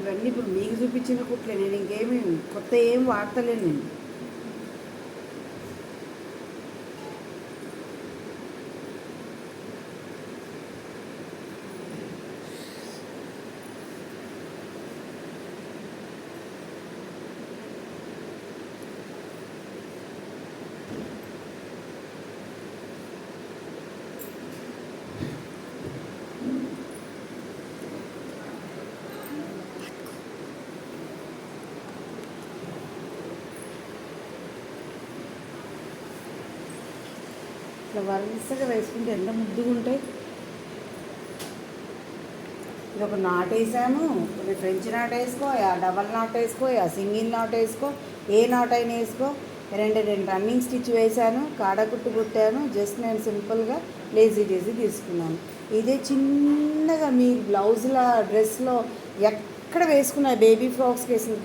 ఇవన్నీ ఇప్పుడు మీకు చూపించిన కుట్లే, నేను ఇంకేమి కొత్త ఏం వాడతలేను నేను. ఇట్లా వరుసగా వేసుకుంటే ఎంత ముద్దుగా ఉంటాయి. ఇది ఒక నాట్ వేసాను, కొన్ని ఫ్రెంచ్ నాట్ వేసుకో, ఆ డబల్ నాట్ వేసుకో, ఆ సింగిల్ నాట్ వేసుకో, ఏ నాట్ అయినా వేసుకో. రెండు రన్నింగ్ స్టిచ్ వేసాను, కాడకుట్టు కుట్టాను. జస్ట్ నేను సింపుల్గా లేజీ తీసుకున్నాను. ఇదే చిన్నగా మీ బ్లౌజ్ల డ్రెస్లో ఎక్కడ వేసుకున్న బేబీ ఫ్రాక్స్కి వేసిన